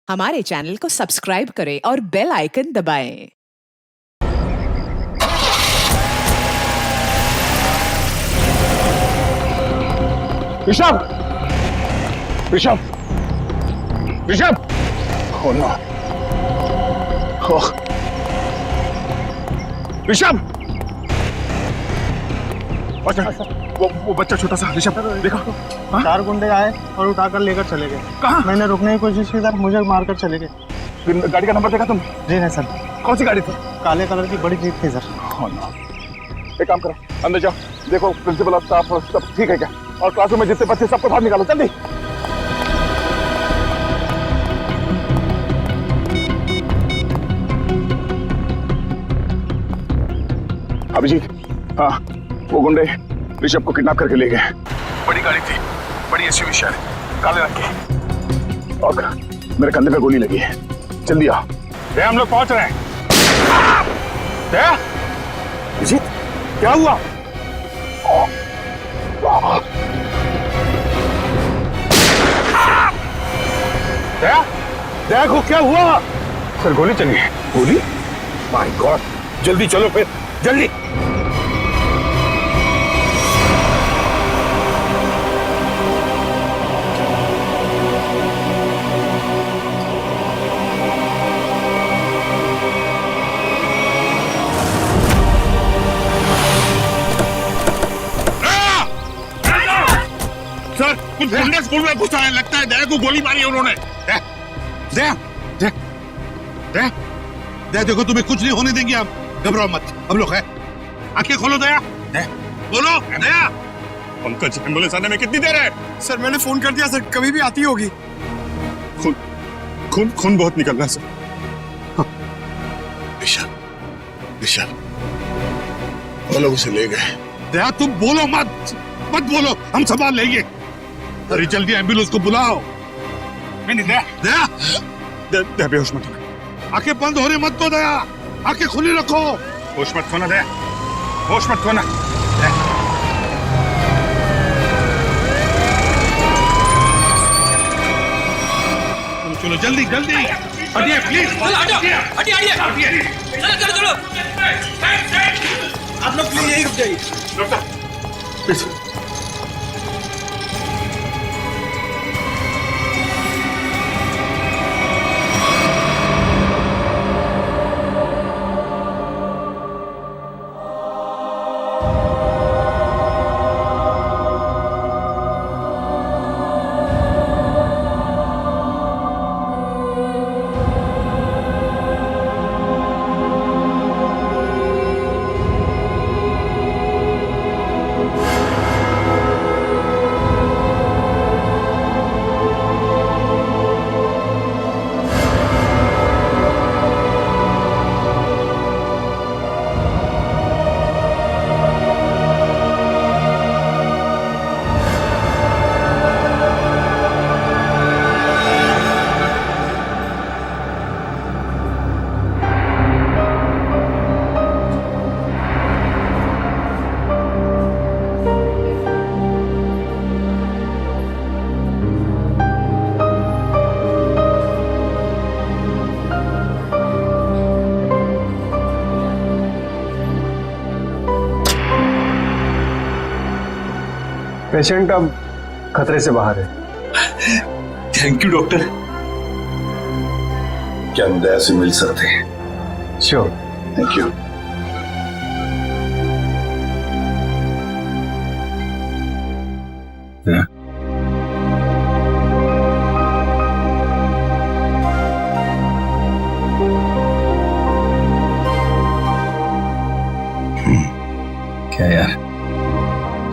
हमारे चैनल को सब्सक्राइब करें और बेल आइकन दबाएं। Rishabh! Rishabh! Rishabh! Oh no! Oh. Rishabh! वो बच्चा छोटा सा ऋषभ देखा? चार गुंडे आए और उठाकर लेकर चले गए। कहाँ? मैंने रुकने की कोशिश की सर, मुझे मारकर चले गए। गाड़ी का नंबर देखा तुम? जी नहीं सर। कौन सी गाड़ी थी? काले कलर की बड़ी जीप थी सर। Oh no! एक काम करो, अंदर जाओ, देखो प्रिंसिपल और स्टाफ सब ठीक है क्या, और क्लासरूम में जितने बच्चे सबको बाहर निकालो जल्दी। अभिजीत, हाँ, वो गुंडे ऋषभ को किडनैप करके ले गए। बड़ी गाड़ी थी, बड़ी एसयूवी शायद, काले रंग की, और मेरे कंधे पे गोली लगी है। जल्दी आओ। हम लोग पहुंच रहे हैं। अभिजीत, क्या हुआ? देखो क्या हुआ? सर गोली चली है। गोली? My God! जल्दी चलो फिर, जल्दी। सर, कुछ गुंडे स्कूल में घुसा है, लगता है दया को गोली मारी है उन्होंने। दया, दया, दया, दया, देखो तुम्हें कुछ नहीं होने देंगे, आप घबराओ मत, हम लोग हैं। आंखें खोलो दया, दया, बोलो दया। पंकज, एम्बुलेंस आने में कितनी देर है? सर मैंने फोन कर दिया सर, कभी भी आती होगी। खून, खून, खून बहुत निकल रहा है सर। ऋषभ, ऋषभ, वो लोग उसे ले गए। दया तुम बोलो मत, मत बोलो, हम संभाल लेंगे। अरे जल्दी एम्बुलेंस को बुलाओ। नहीं दया, दया, दया बेहोश मत होना, आंखें बंद होने मत दो दया, आंखें खुली रखो। होश मत खोना दया, होश मत खोना। चलो जल्दी जल्दी, हटिए प्लीज, हटिए। चलो आप लोग प्लीज यही रुक जाइए। प्लीज। पेशेंट अब खतरे से बाहर है। Thank you doctor. क्या हम दया से मिल सकते हैं? श्योर। Thank you. क्या यार,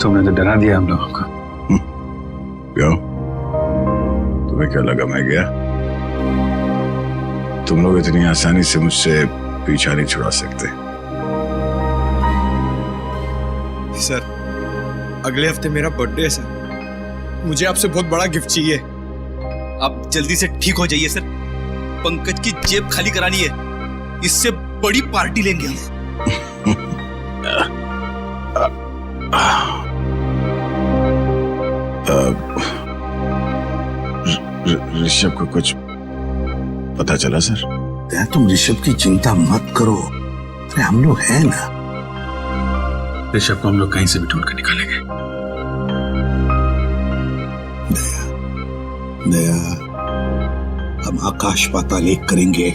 तुमने तो डरा दिया हम लोगों को। क्यों? तुम्हें क्या लगा मैं गया? तुम लोग इतनी आसानी से मुझसे पीछा नहीं छुड़ा सकते। सर अगले हफ्ते मेरा बर्थडे है सर, मुझे आपसे बहुत बड़ा गिफ्ट चाहिए। आप जल्दी से ठीक हो जाइए सर, पंकज की जेब खाली करानी है, इससे बड़ी पार्टी लेंगे हम। ऋषभ को कुछ पता चला सर? तुम ऋषभ की चिंता मत करो, अरे हम लोग हैं ना। ऋषभ को हम लोग कहीं से भी ढूंढ कर निकालेंगे। दया, हम आकाश पाताल एक करेंगे,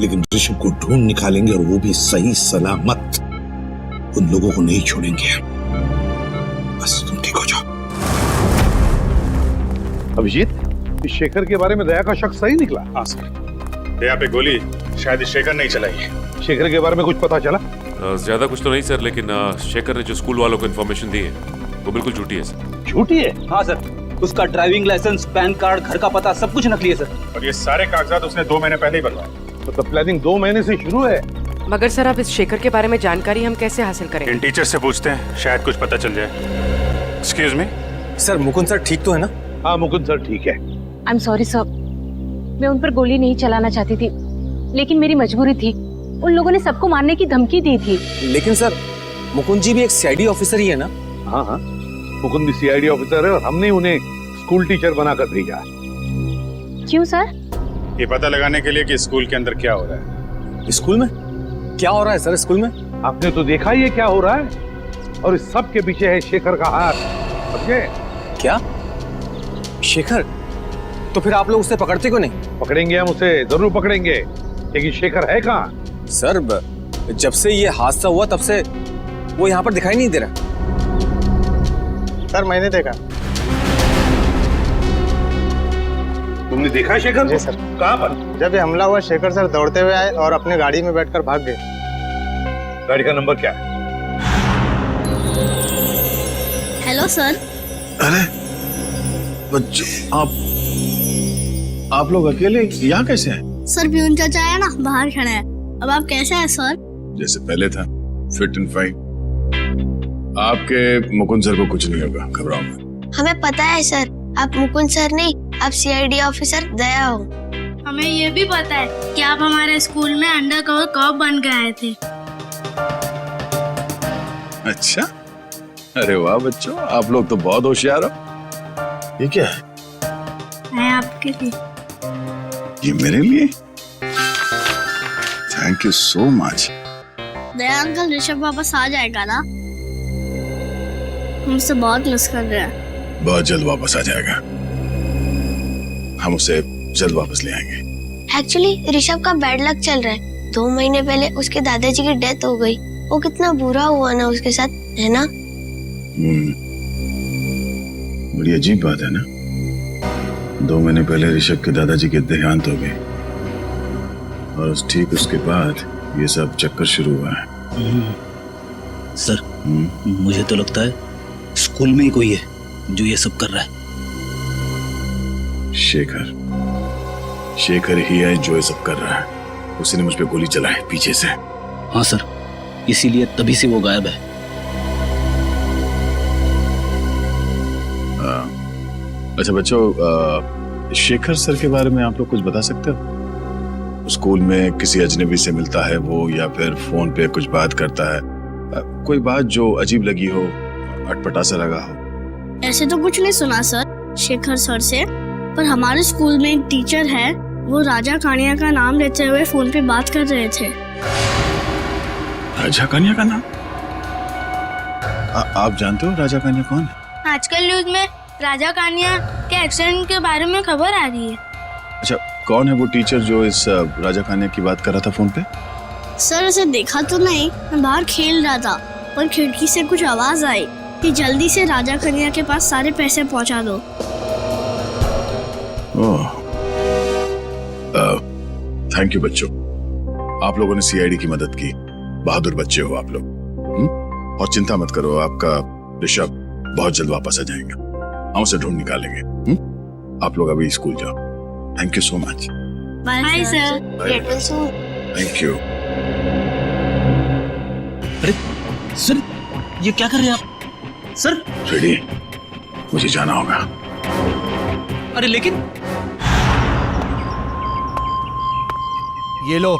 लेकिन ऋषभ को ढूंढ निकालेंगे, और वो भी सही सलामत। उन लोगों को नहीं छोड़ेंगे। बस तुम ठीक हो जाओ। अभिजीत, इस शेखर के बारे में दया का शक सही निकला? हाँ सर, दया पे गोली शायद इस शेखर नहीं चलाई है। शेखर के बारे में कुछ पता चला? ज्यादा कुछ तो नहीं सर, लेकिन शेखर ने जो स्कूल वालों को इन्फॉर्मेशन दी है वो बिल्कुल झूठी है सर। झूठी है? हाँ सर, उसका ड्राइविंग लाइसेंस, पैन कार्ड, घर का पता सब कुछ नकली है सर। और ये सारे कागजात उसने 2 महीने पहले ही बनवाए। मतलब प्लानिंग 2 महीने से शुरू है। मगर सर, अब इस शेखर के बारे में जानकारी हम कैसे हासिल करेंगे? इन टीचर से पूछते हैं, शायद कुछ पता चल जाए। Excuse me sir, Mukund sir ठीक तो है ना? हाँ मुकुंद सर ठीक है। आई एम सॉरी सर, मैं उन पर गोली नहीं चलाना चाहती थी, लेकिन मेरी मजबूरी थी। उन लोगों ने सबको मारने की धमकी दी थी। लेकिन सर, मुकुंद जी भी एक सीआईडी ऑफिसर ही है ना? हाँ हाँ, मुकुंद भी सीआईडी ऑफिसर है, और हमने उन्हें स्कूल टीचर बनाकर भेजा। क्यों सर? ये पता लगाने के लिए कि स्कूल के अंदर क्या हो रहा है। स्कूल में क्या हो रहा है सर? स्कूल में आपने तो देखा ही है क्या हो रहा है, और इस सब के पीछे है शेखर का हाथ। समझे? क्या? शेखर? तो फिर आप लोग उसे पकड़ते क्यों नहीं? पकड़ेंगे, हम उसे जरूर पकड़ेंगे, लेकिन शेखर है कहाँ? सर, जब से ये हादसा हुआ तब से वो यहाँ पर दिखाई नहीं दे रहा। सर, मैंने देखा। तुमने देखा शेखर? जी सर। कहाँ पर? जब ये हमला हुआ, शेखर सर दौड़ते हुए आए और अपने गाड़ी में बैठकर भाग गए। गाड़ी का नंबर क्या है? Hello sir. अरे बच्चों, आप लोग अकेले यहाँ कैसे हैं? सर, प्यून चाचा है ना, बाहर खड़ा है। अब आप कैसे हैं सर? जैसे पहले था, फिट एंड फाइन। आपके मुकुंद सर को कुछ नहीं होगा, घबराओ मत। हमें पता है सर, आप मुकुंद सर नहीं, आप सीआईडी ऑफिसर दया हो। हमें ये भी पता है कि आप हमारे स्कूल में अंडर कवर कॉप बन के आए थे। अच्छा, अरे वाह बच्चों, आप लोग तो बहुत होशियार हो। ये क्या है? मैं आपके लिए। ये मेरे लिए? Thank you so much. Daya uncle, Rishabh वापस आ जाएगा ना? हमसे बहुत मिस कर रहे हैं। बहुत जल्द वापस आ जाएगा, हम उसे जल्द वापस ले आएंगे। एक्चुअली ऋषभ का बैड लक चल रहा है। 2 महीने पहले उसके दादाजी की डेथ हो गई। वो कितना बुरा हुआ ना उसके साथ, है ना? बड़ी अजीब बात है ना। 2 महीने पहले ऋषभ के दादाजी के देहांत हो गए, और ठीक उसके बाद ये सब चक्कर शुरू हुआ है। सर, मुझे तो लगता है स्कूल में ही कोई है जो ये सब कर रहा है। शेखर ही है जो ये सब कर रहा है। उसने मुझ पे गोली चलाई पीछे से। हाँ सर, इसीलिए तभी से वो गायब है। अच्छा बच्चों, शेखर सर के बारे में आप लोग कुछ बता सकते हो? स्कूल में किसी अजनबी से मिलता है वो, या फिर फोन पे कुछ बात करता है? कोई बात जो अजीब लगी हो, अटपटा सा लगा हो? ऐसे तो कुछ नहीं सुना सर शेखर सर से, पर हमारे स्कूल में एक टीचर है, वो राजा कानिया का नाम लेते हुए फोन पे बात कर रहे थे। राजा कानिया का नाम? आप जानते हो राजा कानिया कौन है? आजकल न्यूज में राजा कानिया के एक्सीडेंट के बारे में खबर आ रही है। अच्छा, कौन है वो टीचर जो इस राजा कानिया की बात कर रहा था फोन पे? सर, उसे देखा तो नहीं, मैं बाहर खेल रहा था, पर खिड़की से कुछ आवाज आई कि जल्दी से राजा कन्या के पास सारे पैसे पहुंचा दो। थैंक यू बच्चों, आप लोगों ने सीआईडी की मदद की। बहादुर बच्चे हो आप लोग। और चिंता मत करो, आपका ऋषभ बहुत जल्द वापस आ जाएगा। हम उसे ढूंढ निकालेंगे। आप लोग अभी स्कूल जाओ। Thank you so much. Bye sir. Thank you. अरे सर, ये क्या कर रहे हैं आप? सर रेडी, मुझे जाना होगा। अरे लेकिन ये लो,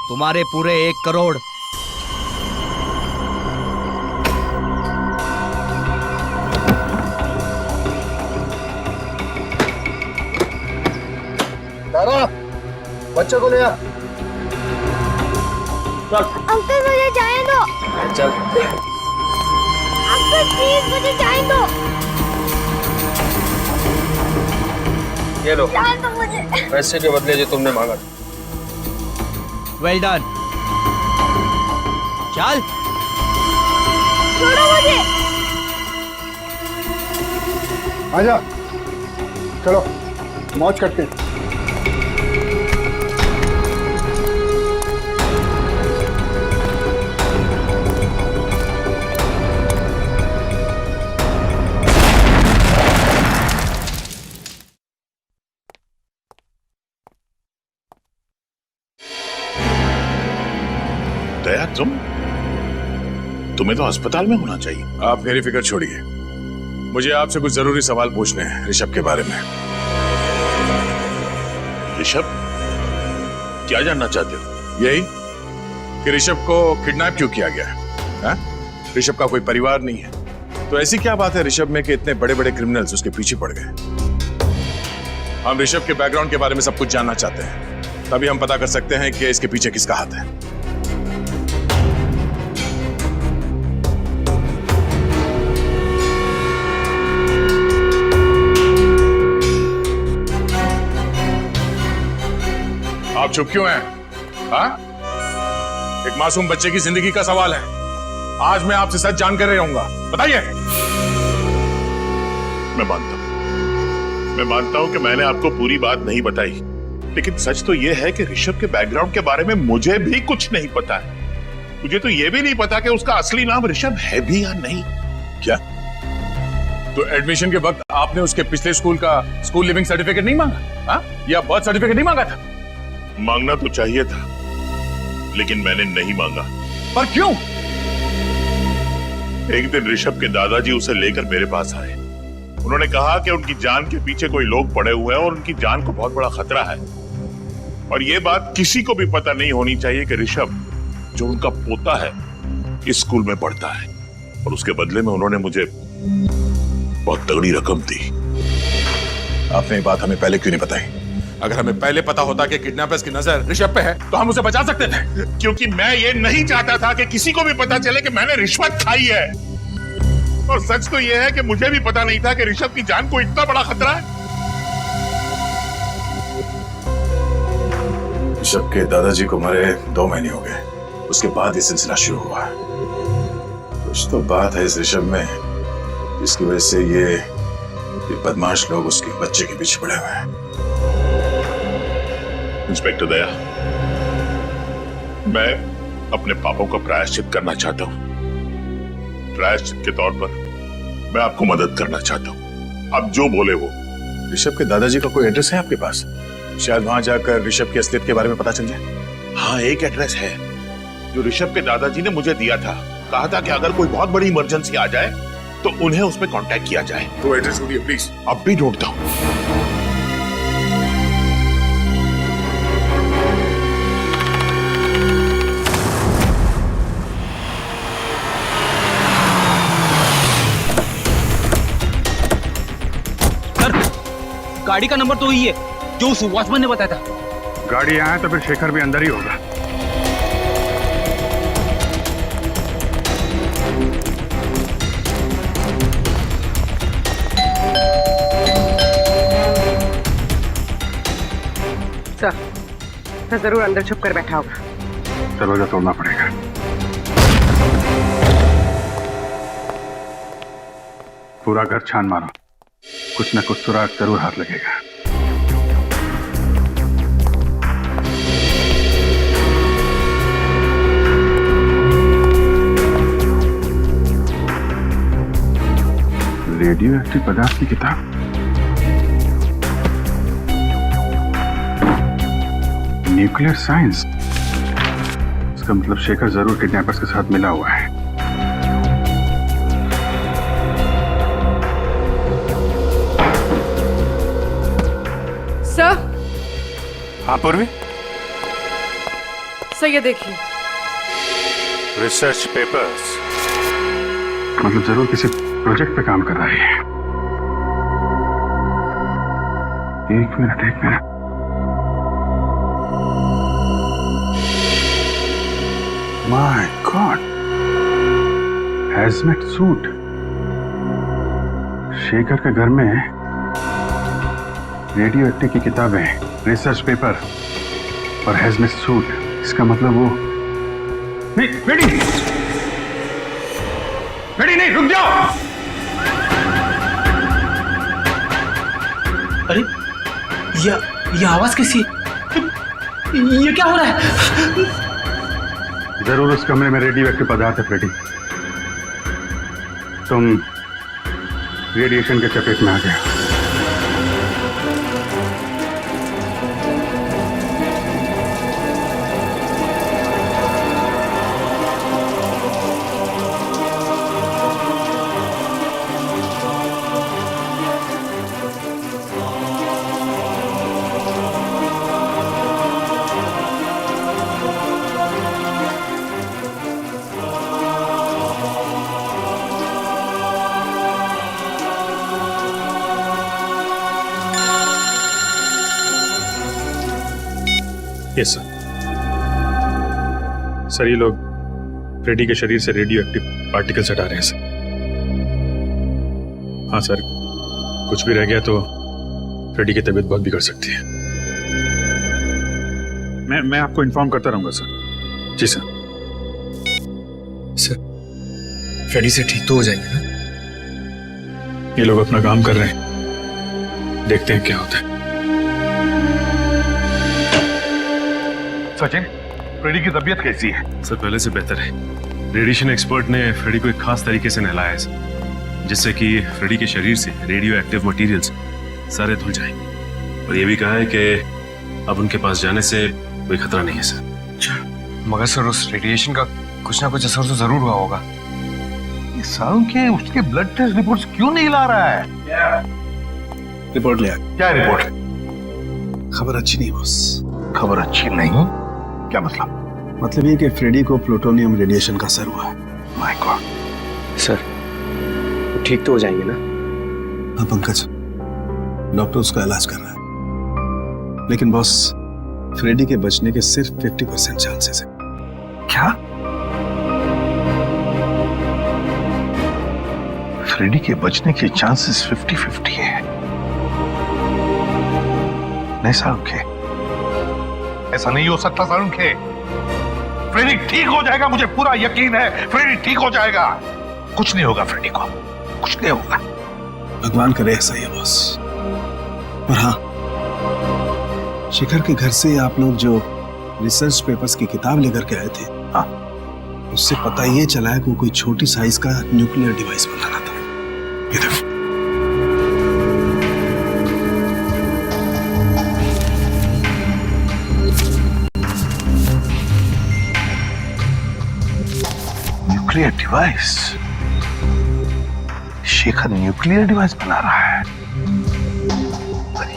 तुम्हारे पूरे 1 करोड़। दादा, बच्चों को ले आ। अंकल मुझे जाने दो। चल। अंकल प्लीज मुझे जाने दो। ये लो जाने दो मुझे। पैसे के बदले जो तुमने मांगा। Well done. चल। छोड़ो मुझे। आजा, चलो मौज करते हैं। दया, तुम्हें तो अस्पताल में होना चाहिए। आप मेरी फिक्र छोड़िए, मुझे आपसे कुछ जरूरी सवाल पूछने हैं ऋषभ के बारे में। ऋषभ, क्या जानना चाहते हो? यही कि ऋषभ को किडनैप क्यों किया गया है? ऋषभ का कोई परिवार नहीं है, तो ऐसी क्या बात है ऋषभ में कि इतने बड़े बड़े क्रिमिनल्स उसके पीछे पड़ गए? हम ऋषभ के बैकग्राउंड के बारे में सब कुछ जानना चाहते हैं, तभी हम पता कर सकते हैं कि इसके पीछे किसका हाथ है। आप चुप क्यों हैं? हाँ? एक मासूम बच्चे की जिंदगी का सवाल है। आज मैं आपसे सच जानकर रहूंगा, बताइए। मैं मानता हूं कि मैंने आपको पूरी बात नहीं बताई, लेकिन सच तो यह है कि ऋषभ के बैकग्राउंड के बारे में मुझे भी कुछ नहीं पता है। मुझे तो यह भी नहीं पता कि उसका असली नाम ऋषभ है भी या नहीं। क्या? तो एडमिशन के वक्त आपने उसके पिछले स्कूल का स्कूल लिविंग सर्टिफिकेट नहीं मांगा? हाँ? या बर्थ सर्टिफिकेट नहीं मांगा था? मांगना तो चाहिए था, लेकिन मैंने नहीं मांगा। पर क्यों? एक दिन ऋषभ के दादाजी उसे लेकर मेरे पास आए। उन्होंने कहा कि उनकी जान के पीछे कोई लोग पड़े हुए हैं और उनकी जान को बहुत बड़ा खतरा है, और यह बात किसी को भी पता नहीं होनी चाहिए कि ऋषभ, जो उनका पोता है, इस स्कूल में पढ़ता है। और उसके बदले में उन्होंने मुझे बहुत तगड़ी रकम दी। आपने ये बात हमें पहले क्यों नहीं बताई? अगर हमें पहले पता होता कि किडनैपर्स की नजर ऋषभ पे है, तो हम उसे बचा सकते थे। क्योंकि मैं ये नहीं चाहता था कि किसी को भी पता चले कि मैंने रिश्वत खाई है। और सच तो यह है कि मुझे भी पता नहीं था कि ऋषभ की जान को इतना बड़ा खतरा है। ऋषभ के दादाजी को मरे 2 महीने हो गए, उसके बाद ये सिलसिला शुरू हुआ। कुछ तो बात है इस ऋषभ में, जिसकी वजह से ये बदमाश लोग उसके बच्चे के पीछे पड़े हुए हैं। इंस्पेक्टर दया, मैं अपने पापों का प्रायश्चित करना चाहता हूं। प्रायश्चित के तौर पर मैं आपको मदद करना चाहता हूं। आप जो बोले वो। ऋषभ के दादाजी का कोई एड्रेस है आपके पास? शायद वहां जाकर ऋषभ की असलियत के बारे में पता चल जाए। हाँ, एक एड्रेस है जो ऋषभ के दादाजी ने मुझे दिया था। कहा था कि अगर कोई बहुत बड़ी इमरजेंसी आ जाए तो उन्हें उस पर कांटेक्ट किया जाए। तो एड्रेस ढूंढिए प्लीज। अब भी ढूंढता हूं। गाड़ी का नंबर तो ही है जो उस वॉचमैन ने बताया था। गाड़ी आया तो फिर शेखर भी अंदर ही होगा। सर जरूर अंदर छुप कर बैठा होगा। दरवाजा तोड़ना पड़ेगा। पूरा घर छान मारो, कुछ न कुछ सुराग जरूर हाथ लगेगा। रेडियो एक्टिव पदार्थ की किताब, न्यूक्लियर साइंस। इसका मतलब शेखर जरूर किडनैपर्स के साथ मिला हुआ है। सर। हाँ पूर्वी, सर ये देखिए। रिसर्च पेपर्स, मतलब जरूर किसी प्रोजेक्ट पे काम कर रहा है। एक minute my god, hazmat suit. Shekhar के घर में रेडियो एक्टिव की किताबें, रिसर्च पेपर और हैजमेट सूट। इसका मतलब वो नहीं, बेटी नहीं, रुक जाओ। अरे ये आवाज कैसी है? ये क्या हो रहा है? जरूर उस कमरे में रेडियो एक्टिव पदार्थ है फ्रेडी। तुम रेडिएशन के चपेट में आ गया। यस सर, ये लोग फ्रेडी के शरीर से रेडियो एक्टिव पार्टिकल्स हटा रहे हैं सर। हाँ सर, कुछ भी रह गया तो फ्रेडी की तबीयत बहुत बिगड़ सकती है। मैं आपको इन्फॉर्म करता रहूंगा सर। जी सर। सर, फ्रेडी से ठीक तो हो जाएंगे ना? ये लोग अपना काम कर रहे हैं, देखते हैं क्या होता है। सचिन, फ्रेडी की तबीयत कैसी है? सर पहले से बेहतर है। रेडिएशन एक्सपर्ट ने फ्रेडी को एक खास तरीके से नहलाया है सर, जिससे कि फ्रेडी के शरीर से रेडियो एक्टिव मटेरियल्स सारे धुल जाएंगे। और ये भी कहा है कि अब उनके पास जाने से कोई खतरा नहीं है सर। मगर सर, उस रेडिएशन का कुछ ना कुछ असर तो जरूर हुआ होगा। ये सालों के उसके ब्लड टेस्ट रिपोर्ट्स क्यों नहीं ला रहा है? रिपोर्ट लिया। क्या रिपोर्ट? खबर अच्छी नहीं बॉस। खबर अच्छी नहीं? क्या मतलब? मतलब ये कि फ्रेडी को प्लूटोनियम रेडिएशन का असर हुआ है। My God. सर, वो ठीक तो हो जाएंगे ना? हाँ पंकज, डॉक्टर उसका इलाज कर रहा है, लेकिन बॉस फ्रेडी के बचने के सिर्फ 50% चांसेस है। क्या? फ्रेडी के बचने के चांसेस 50-50 है? नहीं सारुखे, ऐसा नहीं हो सकता सारुखे। फ्रेडी ठीक हो जाएगा, मुझे पूरा यकीन है। फ्रेडी ठीक हो जाएगा, कुछ नहीं होगा फ्रेडी को, कुछ नहीं होगा। भगवान करे ऐसा ही है बॉस। और हाँ, शेखर के घर से आप लोग जो रिसर्च पेपर्स की किताब लेकर के आए थे, हाँ, उससे पता ये चला है कि वो कोई छोटी साइज का न्यूक्लियर डिवाइस बनाना था। ये देखो। Nuclear device? Shekhar nuclear device बना रहा है?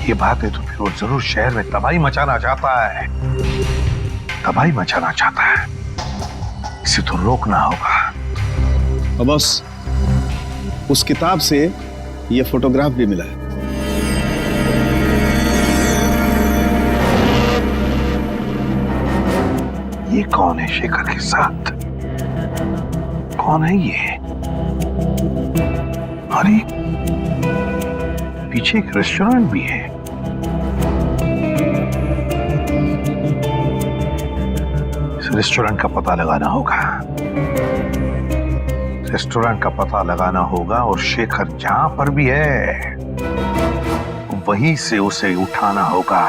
ये बात है तो फिर वो जरूर शहर में तबाही मचाना चाहता है। तबाही मचाना चाहता है, इसे तो रोकना होगा। और बॉस, उस किताब से ये फोटोग्राफ भी मिला है। ये कौन है शेखर के साथ? कौन है ये? अरे पीछे एक रेस्टोरेंट भी है। इस रेस्टोरेंट का पता लगाना होगा। रेस्टोरेंट का पता लगाना होगा और शेखर जहां पर भी है वहीं से उसे उठाना होगा।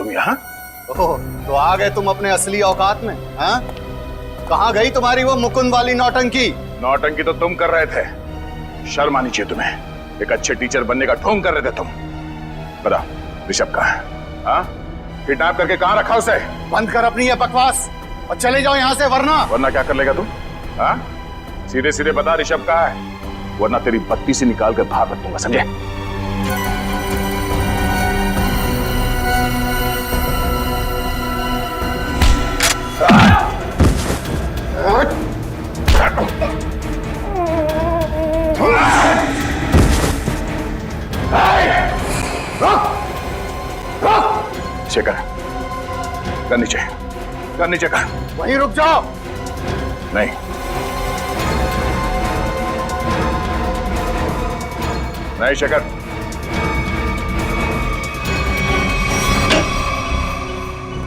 तुम यहाँ? ओह, तो आ गए तुम अपने असली औकात में, हाँ? कहाँ गई तुम्हारी वो मुकुंद वाली नौटंकी? नौटंकी तो तुम कर रहे थे, शर्म आनी चाहिए तुम्हें। एक अच्छे टीचर बनने का ढोंग कर रहे थे तुम। बताओ ऋषभ कहाँ है? हाँ? किडनैप करके कहाँ रखा उसे? बंद कर अपनी ये बकवास और चले जाओ यहाँ से, वरना क्या कर लेगा तू? हाँ? सीधे सीधे बता ऋषभ कहाँ है, वरना तेरी बत्ती से निकाल कर बाहर रख दूंगा, समझे? शेखर, कर नीचे कर। वहीं रुक जाओ। नहीं, नहीं शेखर।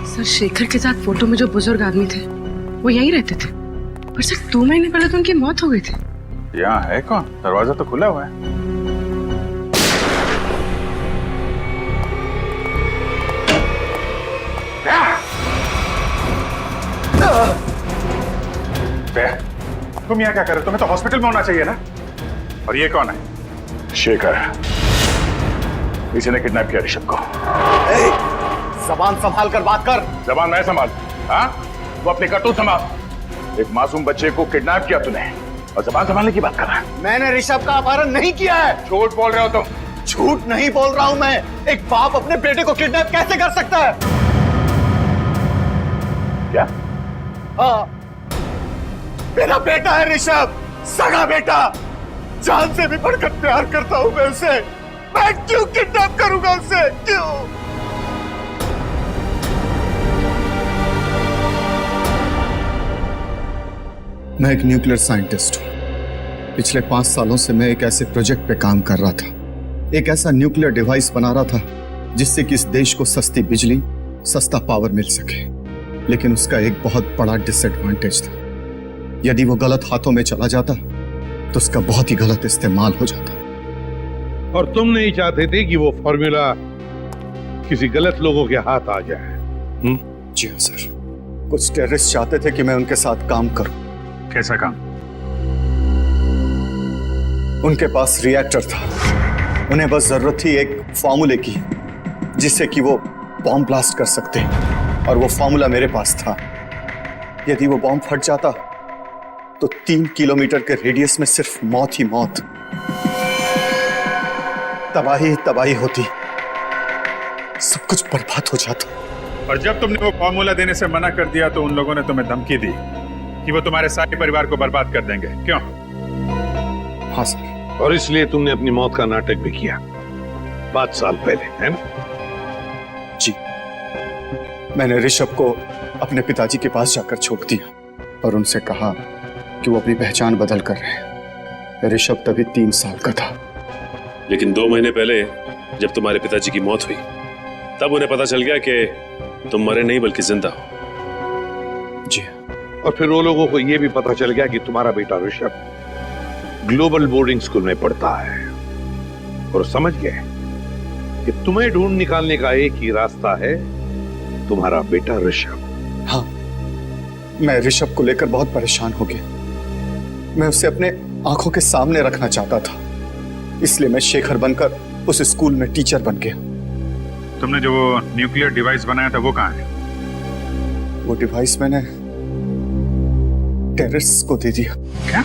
सर, शेखर के साथ फोटो में जो बुजुर्ग आदमी थे वो यहीं रहते थे, पर सर 2 महीने पहले तो उनकी मौत हो गई थी। यहाँ है कौन? दरवाजा तो खुला हुआ है। तुम यहाँ क्या कर रहे हो? तुम्हें तो हॉस्पिटल में होना चाहिए ना। और ये कौन है? शेखर, इसी ने किडनैप किया ऋषभ को। जबान संभाल कर बात कर। जबान मैं संभाल? हाँ, वो अपनी करतूत संभाल। एक मासूम बच्चे को किडनैप किया तूने और जबान संभालने की बात कर रहा है। मैंने ऋषभ का अपहरण नहीं किया है। झूठ बोल रहे हो तुम। झूठ नहीं बोल रहा हूं मैं। एक बाप अपने बेटे को किडनैप कैसे कर सकता है? क्या? हाँ, मेरा बेटा है ऋषभ, सगा बेटा। जान से भी बढ़कर प्यार करता हूं मैं उसे। मैं क्यों किडनैप करूंगा उसे? क्यों? मैं एक न्यूक्लियर साइंटिस्ट हूं। पिछले 5 सालों से मैं एक ऐसे प्रोजेक्ट पे काम कर रहा था, एक ऐसा न्यूक्लियर डिवाइस बना रहा था जिससे कि इस देश को सस्ती बिजली, सस्ता पावर मिल सके। लेकिन उसका एक बहुत बड़ा डिसएडवांटेज था। यदि वो गलत हाथों में चला जाता तो उसका बहुत ही गलत इस्तेमाल हो जाता। और तुम नहीं चाहते थे कि वो फॉर्मूला किसी गलत लोगों के हाथ आ जाए? जी हाँ सर, कुछ टेररिस्ट चाहते थे कि मैं उनके साथ काम करूं। कैसा काम? उनके पास रिएक्टर था, उन्हें बस जरूरत थी एक फॉर्मूले की जिससे कि वो बॉम्ब ब्लास्ट कर सकते, और वो फॉर्मूला मेरे पास था। यदि वो बॉम्ब फट जाता तो 3 किलोमीटर के रेडियस में सिर्फ मौत ही मौत, तबाही तबाही होती, सब कुछ बर्बाद हो जाता। और जब तुमने वो फॉर्मूला देने से मना कर दिया तो उन लोगों ने तुम्हें धमकी दी कि वो तुम्हारे सारे परिवार को बर्बाद कर देंगे, क्यों? हाँ सर। और इसलिए तुमने अपनी मौत का नाटक भी किया 5 साल पहले, है ना? जी, मैंने ऋषभ को अपने पिताजी के पास जाकर छोड़ दिया और उनसे कहा कि वो अपनी पहचान बदल कर रहे हैं। ऋषभ तभी 3 साल का था। लेकिन 2 महीने पहले जब तुम्हारे पिताजी की मौत हुई तब उन्हें पता चल गया कि तुम मरे नहीं बल्कि जिंदा हो। जी। और फिर वो लोगों को यह भी पता चल गया कि तुम्हारा बेटा ऋषभ ग्लोबल बोर्डिंग स्कूल में पढ़ता है, और समझ गए कि तुम्हें ढूंढ निकालने का एक ही रास्ता है, तुम्हारा बेटा ऋषभ। हाँ, मैं ऋषभ को लेकर बहुत परेशान हो गया। मैं उसे अपने आंखों के सामने रखना चाहता था, इसलिए मैं शेखर बनकर उस स्कूल में टीचर बन गया। तुमने जो वो न्यूक्लियर डिवाइस बनाया था वो कहाँ है? वो डिवाइस मैंने टेररिस्ट को दे दिया। क्या?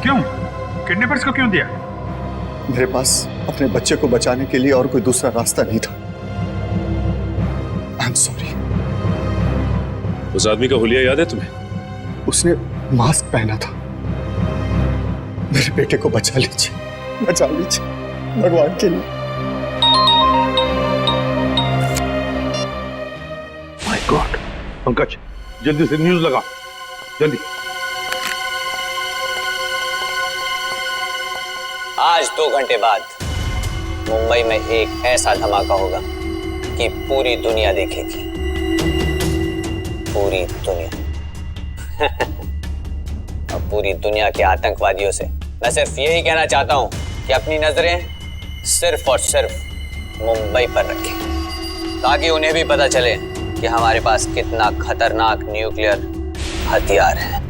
क्यों? किडनैपर्स को क्यों दिया? मेरे पास अपने बच्चे को बचाने के लिए और कोई दूसरा रास्ता नहीं था। I am sorry. उस आदमी का हुलिया याद है तुम्हें? उसने मास्क पहना था। मेरे बेटे को बचा लीजिए, बचा लीजिए भगवान के लिए। My God. पंकज, जल्दी से न्यूज लगा, जल्दी। आज 2 घंटे बाद मुंबई में एक ऐसा धमाका होगा कि पूरी दुनिया देखेगी। पूरी दुनिया। और पूरी दुनिया के आतंकवादियों से मैं सिर्फ यही कहना चाहता हूं कि अपनी नजरें सिर्फ और सिर्फ मुंबई पर रखें, ताकि उन्हें भी पता चले कि हमारे पास कितना खतरनाक न्यूक्लियर हथियार है।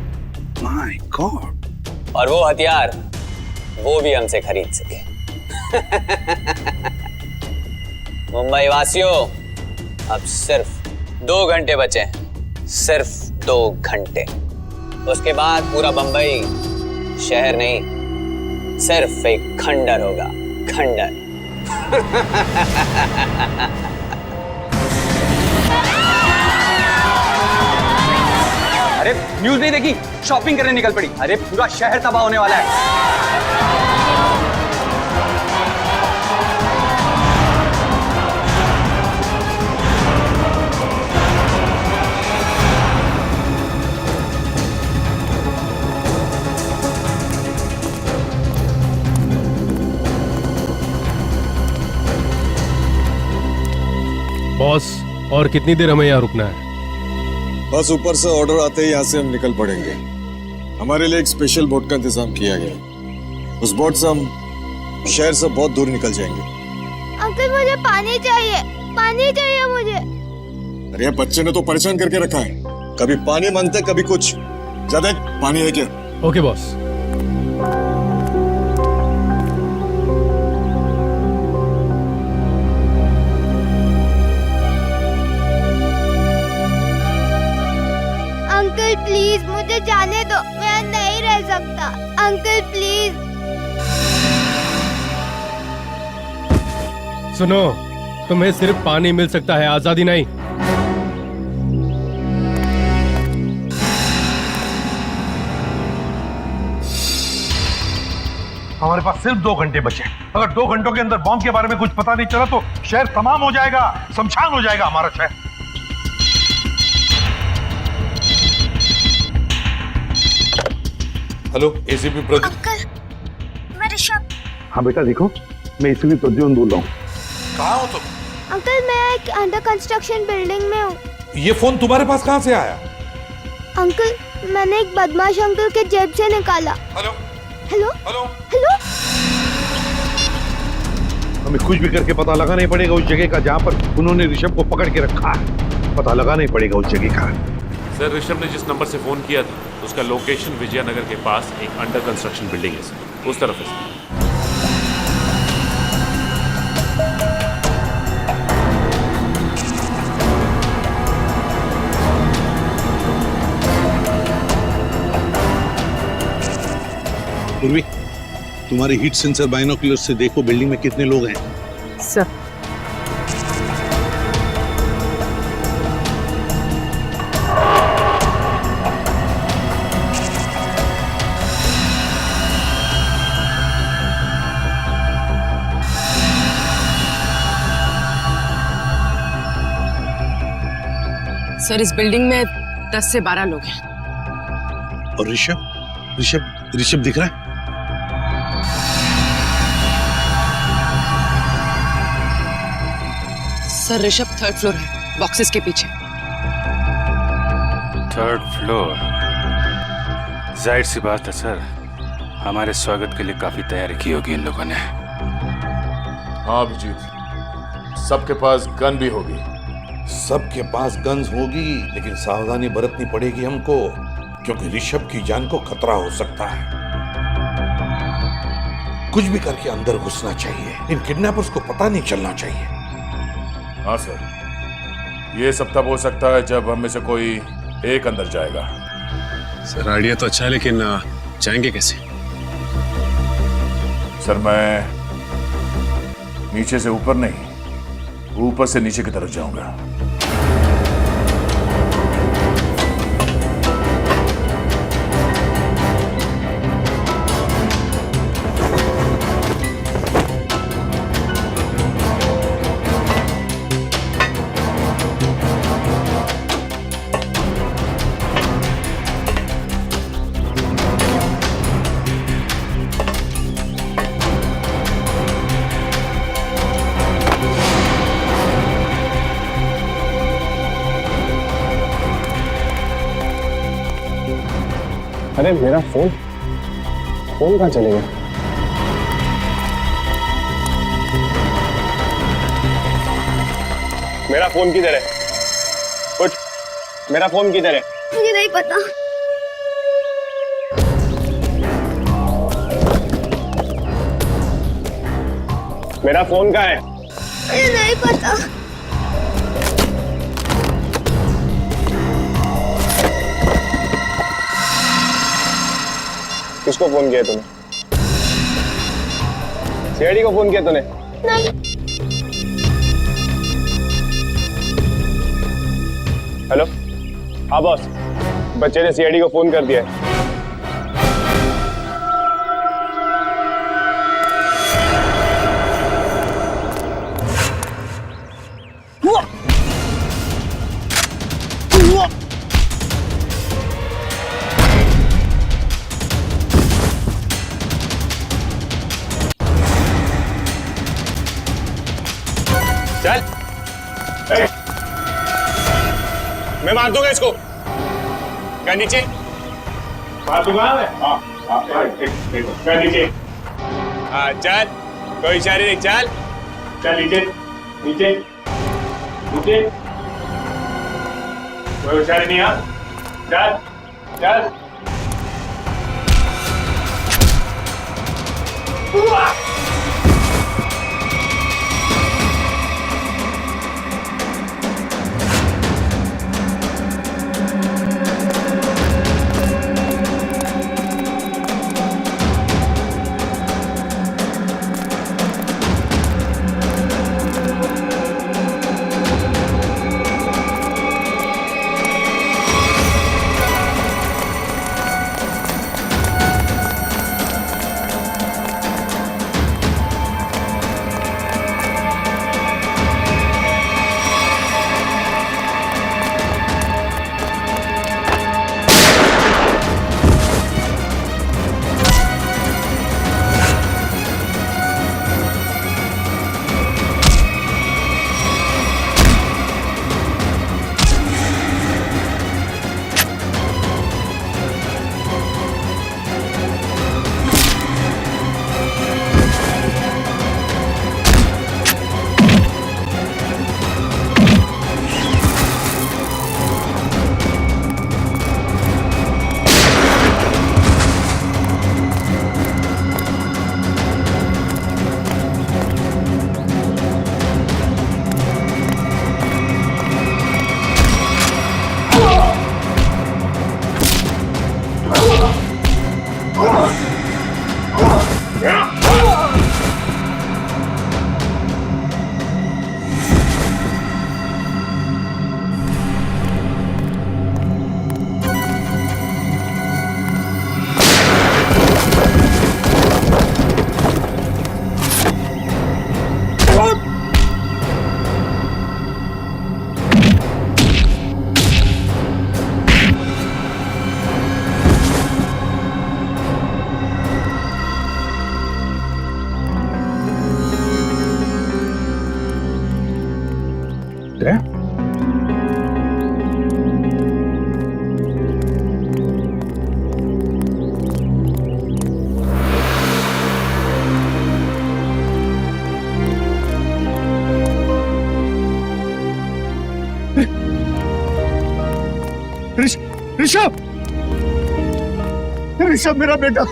My God. और वो हथियार वो भी हमसे खरीद सके। मुंबई वासियों, अब सिर्फ 2 घंटे बचे हैं, सिर्फ 2 घंटे। उसके बाद पूरा बंबई शहर नहीं, सिर्फ एक खंडर होगा, खंडर। अरे न्यूज नहीं देखी, शॉपिंग करने निकल पड़ी। अरे पूरा शहर तबाह होने वाला है। बॉस, और कितनी देर हमें यहाँ रुकना है? बस ऊपर से ऑर्डर आते ही यहाँ से हम निकल पड़ेंगे। हमारे लिए एक स्पेशल बोट का इंतजाम किया गया। उस बोट से हम शहर से बहुत दूर निकल जाएंगे। अंकल मुझे पानी चाहिए, पानी चाहिए मुझे। अरे बच्चे ने तो परेशान करके रखा है, कभी पानी मांगते कभी कुछ। ज्यादा पानी है क्या? Okay boss. अंकल प्लीज मुझे जाने दो, मैं नहीं रह सकता। Uncle please. सुनो, तुम्हें सिर्फ पानी मिल सकता है, आजादी नहीं। हमारे पास सिर्फ 2 घंटे बचे। अगर 2 घंटों के अंदर बॉम्ब के बारे में कुछ पता नहीं चला तो शहर तमाम हो जाएगा, शमशान हो जाएगा हमारा शहर। Hello, ACP Pradeep. अंकल मैं ऋषभ। हाँ बेटा, देखो मैं एसीपी प्रद्युम्न बोल रहा हूँ। कहाँ हो तुम? अंकल मैं एक अंडर कंस्ट्रक्शन बिल्डिंग में हूँ। ये फोन तुम्हारे पास कहाँ से आया? अंकल मैंने एक बदमाश अंकल के जेब से निकाला। Hello hello hello hello. हमें कुछ भी करके पता लगाना ही पड़ेगा उस जगह का जहाँ पर उन्होंने ऋषभ को पकड़ के रखा है। पता लगाना ही पड़ेगा उस जगह का। सर, ऋषभ ने जिस नंबर से फोन किया था उसका लोकेशन विजयनगर के पास एक अंडर कंस्ट्रक्शन बिल्डिंग है सर, उस तरफ है सर। पूर्वी, तुम्हारे हीट सेंसर बाइनोकुलर से देखो बिल्डिंग में कितने लोग हैं। सर सर इस बिल्डिंग में 10 से 12 लोग हैं। और ऋषभ ऋषभ ऋषभ दिख रहा है? सर ऋषभ 3rd फ्लोर है, बॉक्सेस के पीछे। 3rd floor? जाहिर सी बात है सर, हमारे स्वागत के लिए काफी तैयारी की होगी इन लोगों ने। हाँ अभिजीत, सबके पास गन भी होगी। सबके पास गन्स होगी, लेकिन सावधानी बरतनी पड़ेगी हमको, क्योंकि ऋषभ की जान को खतरा हो सकता है। कुछ भी करके अंदर घुसना चाहिए, इन किडनैपर्स को पता नहीं चलना चाहिए। हाँ सर, ये सब तब हो सकता है जब हम में से कोई एक अंदर जाएगा। सर आइडिया तो अच्छा है, लेकिन जाएंगे कैसे? सर मैं नीचे से ऊपर नहीं, ऊपर से नीचे की तरफ जाऊंगा। अरे मेरा फोन कहाँ चले गया? मेरा फोन किधर है? कुछ मेरा फोन किधर है? मुझे नहीं पता। मेरा फोन कहाँ है? मुझे नहीं पता। किसको फोन किया तूने? सीआईडी को फोन किया तूने? नहीं। हेलो, हाँ बॉस, बच्चे ने सीआईडी को फोन कर दिया है। चल, मैं मार दूंगा इसको। क्या नीचे? मार दूंगा मैं। क्या नीचे? हाँ चल, कोई इशारे नहीं, चल चल नीचे नीचे नीचे, कोई इशारे नहीं। हाँ चल चल। ऋषभ, ऋषभ मेरा बेटा,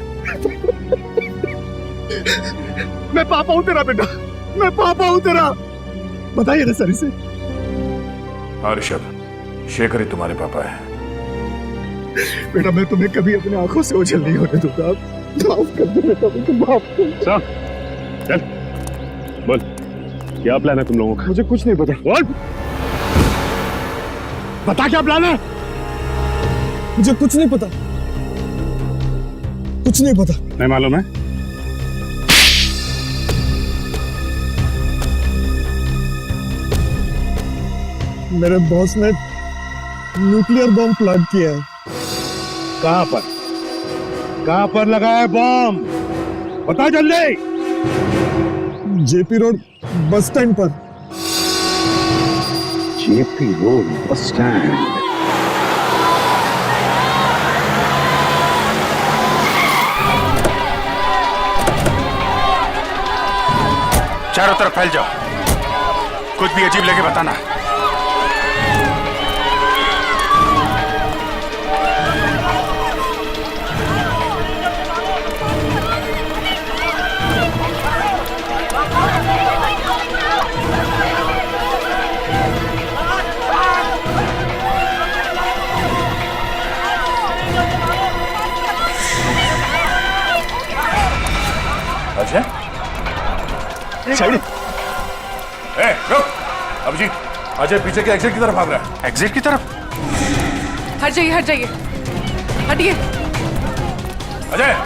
मैं पापा हूं तेरा बेटा, मैं पापा हूं तेरा। बताइए ना सर इसे। हाँ ऋषभ, शेखर ही तुम्हारे पापा है। बेटा मैं तुम्हें कभी अपनी आंखों से ओझल नहीं होने दूंगा। माफ कर दो बेटा, मुझे माफ कर। चल बोल, क्या प्लान है तुम लोगों का? मुझे कुछ नहीं पता। बोल, बता क्या प्लान है? मुझे कुछ नहीं पता, कुछ नहीं पता। नहीं मालूम है? मेरे बॉस ने न्यूक्लियर बम प्लांट किया है। कहां पर? कहां पर लगा है बम? बता जल्दी। जेपी रोड बस स्टैंड पर। JP road bus stand. चारों तरफ फैल जाओ, कुछ भी अजीब लगे बताना। साइड। ए, रुक। अभिजीत, अजय पीछे के एग्जिट की तरफ भाग रहा है। एग्जिट की तरफ? हट जाइए, हट जाइए, हटिए। अजय,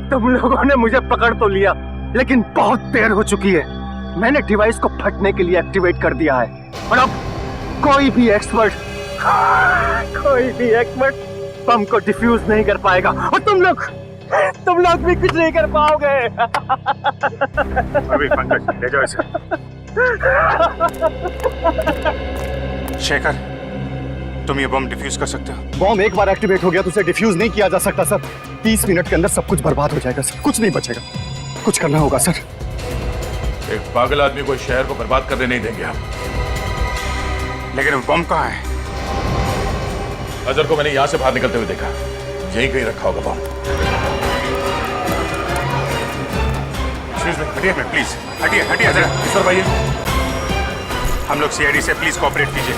तुम लोगों ने मुझे पकड़ तो लिया, लेकिन बहुत देर हो चुकी है। मैंने डिवाइस को फटने के लिए एक्टिवेट कर दिया है और अब कोई भी एक्सपर्ट बम को डिफ्यूज नहीं कर पाएगा और तुम लोग भी कुछ नहीं कर पाओगे। अभी पंकज ले जाओ इसे। शेखर, तुम ये बम डिफ्यूज कर सकते हो? बॉम्ब एक बार एक्टिवेट हो गया तो उसे डिफ्यूज नहीं किया जा सकता सर। 30 मिनट के अंदर सब कुछ बर्बाद हो जाएगा सर, कुछ नहीं बचेगा। कुछ करना होगा सर। एक पागल आदमी को शहर को बर्बाद करने नहीं देंगे हम। लेकिन वो बम कहाँ है? अजहर को मैंने यहां से बाहर निकलते हुए देखा, यहीं कहीं रखा होगा बम। हटिए प्लीज, हटिए जरा। सर भाई, हम लोग सीआईडी से प्लीज कोऑपरेट कीजिए।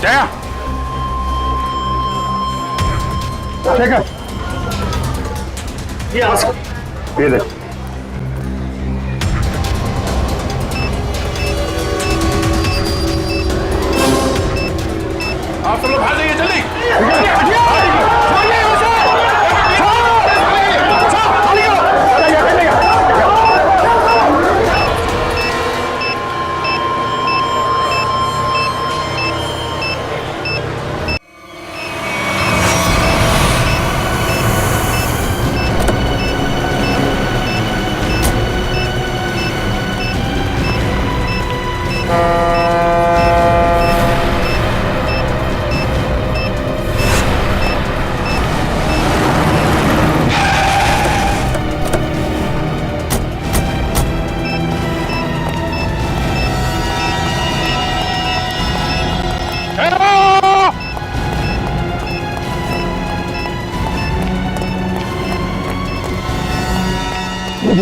जया, शेखर, ये देख। आप सब लोग भाग जाइए जल्दी।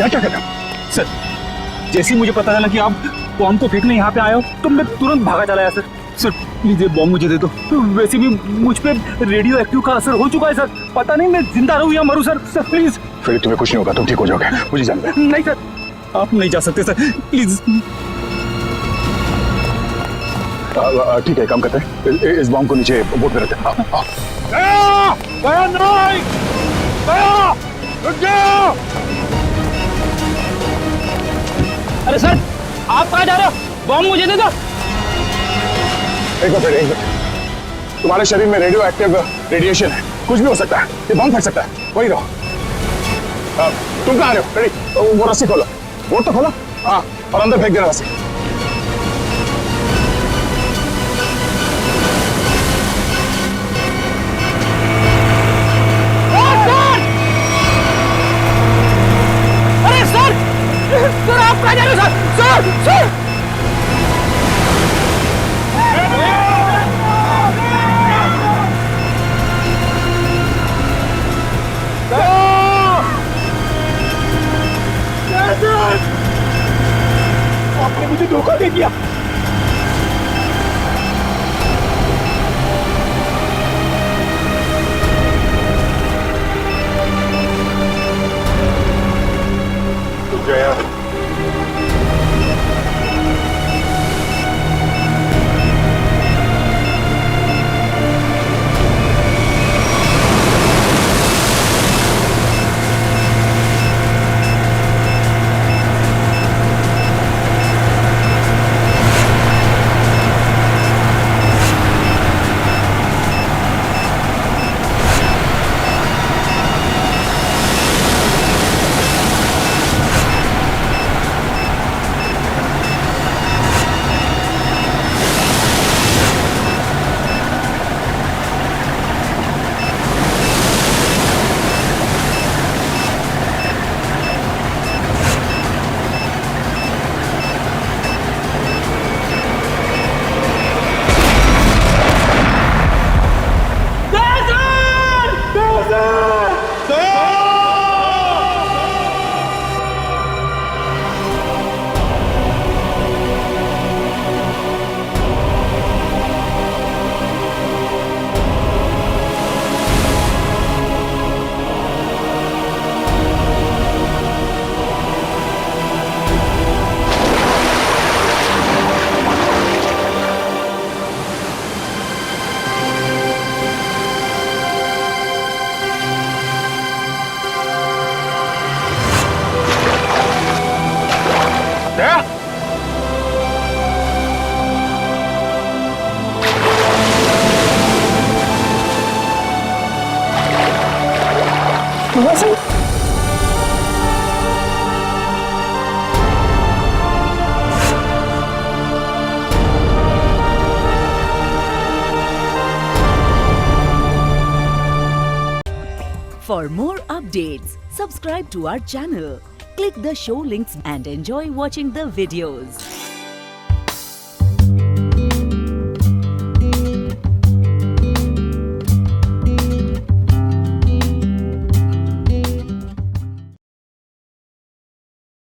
क्या कर रहे हो सर? जैसे ही मुझे पता चला कि आप बॉम्ब को फेंकने यहाँ पे आए हो तो मैं तुरंत भागा चला आया सर। सर प्लीज ये बॉम्ब मुझे दे दो। तो वैसे भी मुझ पे रेडियो एक्टिव का असर हो चुका है सर। पता नहीं मैं जिंदा रहूं या मरूं सर। Sir please. फिर तुम्हें कुछ नहीं होगा, तुम ठीक हो जाओगे, मुझे जानना है। नहीं सर, आप नहीं जा सकते सर, प्लीज। ठीक है, काम करते हैं, इस बॉम्ब को नीचे बोट में रखते हैं। अरे सर, आप कहाँ जा रहे हो? बॉम्ब मुझे दे दो। एक मिनट, तुम्हारे शरीर में रेडियो एक्टिव रेडिएशन है, कुछ भी हो सकता है, ये बम फट सकता है, वही रहो। तुम कहाँ आ रहे हो? रेडी, वो रस्सी खोलो, बोट तो खोलो। हाँ, और अंदर फेंक देना रस्सी। सर आप कहाँ जा रहे हो सर? सर आपने मुझे For more updates, subscribe to our channel, click the show links and enjoy watching the videos.